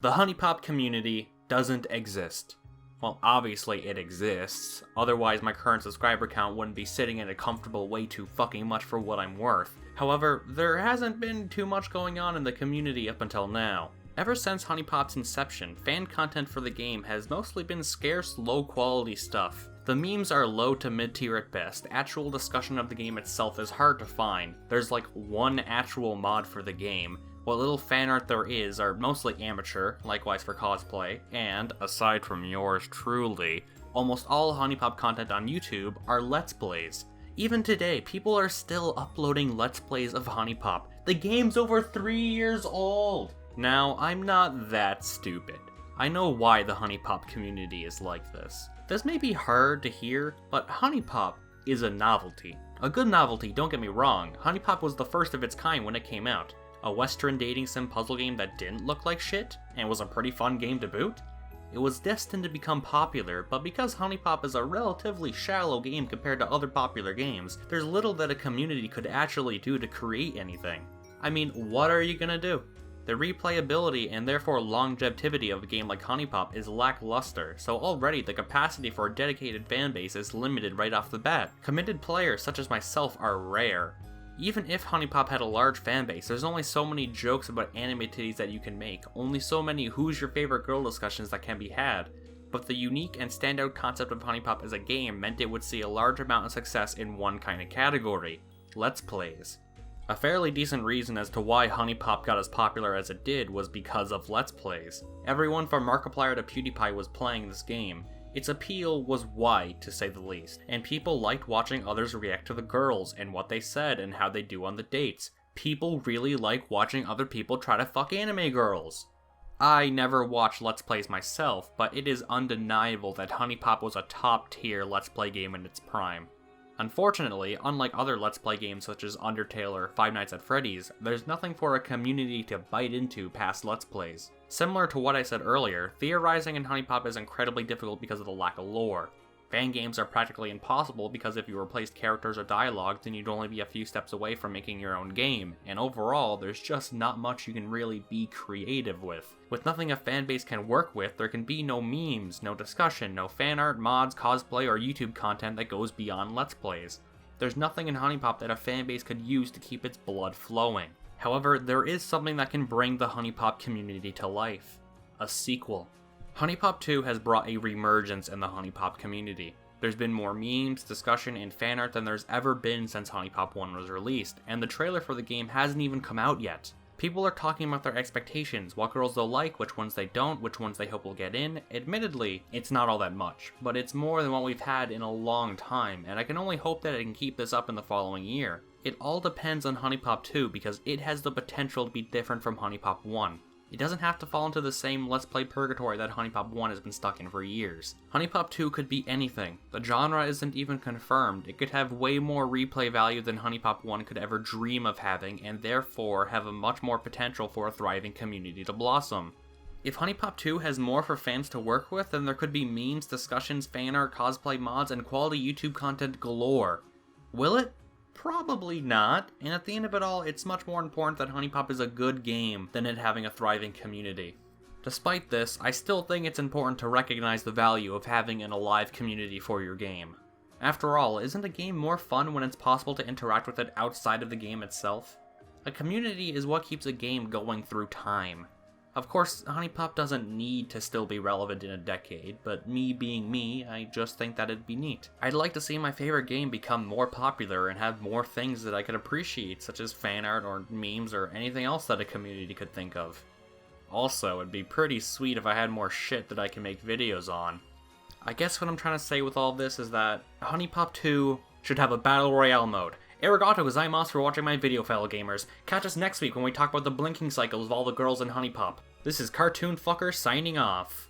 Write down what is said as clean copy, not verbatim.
The HuniePop community doesn't exist. Well, obviously it exists, otherwise my current subscriber count wouldn't be sitting in a comfortable way too fucking much for what I'm worth. However, there hasn't been too much going on in the community up until now. Ever since HuniePop's inception, fan content for the game has mostly been scarce, low-quality stuff. The memes are low to mid-tier at best, actual discussion of the game itself is hard to find. There's like one actual mod for the game. What little fan art there is are mostly amateur, likewise for cosplay, and, aside from yours truly, almost all HuniePop content on YouTube are Let's Plays. Even today, people are still uploading Let's Plays of HuniePop. The game's over 3 years old! Now, I'm not that stupid. I know why the HuniePop community is like this. This may be hard to hear, but HuniePop is a novelty. A good novelty, don't get me wrong. HuniePop was the first of its kind when it came out. A Western dating sim puzzle game that didn't look like shit, and was a pretty fun game to boot? It was destined to become popular, but because HuniePop is a relatively shallow game compared to other popular games, there's little that a community could actually do to create anything. I mean, what are you gonna do? The replayability and therefore longevity of a game like HuniePop is lackluster, so already the capacity for a dedicated fanbase is limited right off the bat. Committed players such as myself are rare. Even if HuniePop had a large fanbase, there's only so many jokes about anime titties that you can make, only so many who's your favorite girl discussions that can be had. But the unique and standout concept of HuniePop as a game meant it would see a large amount of success in one kind of category: Let's Plays. A fairly decent reason as to why HuniePop got as popular as it did was because of Let's Plays. Everyone from Markiplier to PewDiePie was playing this game. Its appeal was wide, to say the least, and people liked watching others react to the girls and what they said and how they do on the dates. People really like watching other people try to fuck anime girls. I never watched Let's Plays myself, but it is undeniable that HuniePop was a top-tier Let's Play game in its prime. Unfortunately, unlike other Let's Play games such as Undertale or Five Nights at Freddy's, there's nothing for a community to bite into past Let's Plays. Similar to what I said earlier, theorizing in HuniePop is incredibly difficult because of the lack of lore. Fan games are practically impossible because if you replaced characters or dialogue, then you'd only be a few steps away from making your own game, and overall, there's just not much you can really be creative with. With nothing a fanbase can work with, there can be no memes, no discussion, no fan art, mods, cosplay, or YouTube content that goes beyond Let's Plays. There's nothing in HuniePop that a fanbase could use to keep its blood flowing. However, there is something that can bring the HuniePop community to life: a sequel. HuniePop 2 has brought a reemergence in the HuniePop community. There's been more memes, discussion, and fan art than there's ever been since HuniePop 1 was released, and the trailer for the game hasn't even come out yet. People are talking about their expectations, what girls they'll like, which ones they don't, which ones they hope will get in. Admittedly, it's not all that much, but it's more than what we've had in a long time, and I can only hope that it can keep this up in the following year. It all depends on HuniePop 2 because it has the potential to be different from HuniePop 1. It doesn't have to fall into the same Let's Play purgatory that HuniePop 1 has been stuck in for years. HuniePop 2 could be anything. The genre isn't even confirmed. It could have way more replay value than HuniePop 1 could ever dream of having, and therefore have a much more potential for a thriving community to blossom. If HuniePop 2 has more for fans to work with, then there could be memes, discussions, fan art, cosplay mods, and quality YouTube content galore. Will it? Probably not, and at the end of it all, it's much more important that HuniePop is a good game than it having a thriving community. Despite this, I still think it's important to recognize the value of having an alive community for your game. After all, isn't a game more fun when it's possible to interact with it outside of the game itself? A community is what keeps a game going through time. Of course, HuniePop doesn't need to still be relevant in a decade, but me being me, I just think that it'd be neat. I'd like to see my favorite game become more popular and have more things that I could appreciate, such as fan art or memes or anything else that a community could think of. Also, it'd be pretty sweet if I had more shit that I can make videos on. I guess what I'm trying to say with all this is that HuniePop 2 should have a Battle Royale mode. Arigato gozaimasu for watching my video, fellow gamers. Catch us next week when we talk about the blinking cycles of all the girls in HuniePop. This is Cartoon Fucker signing off.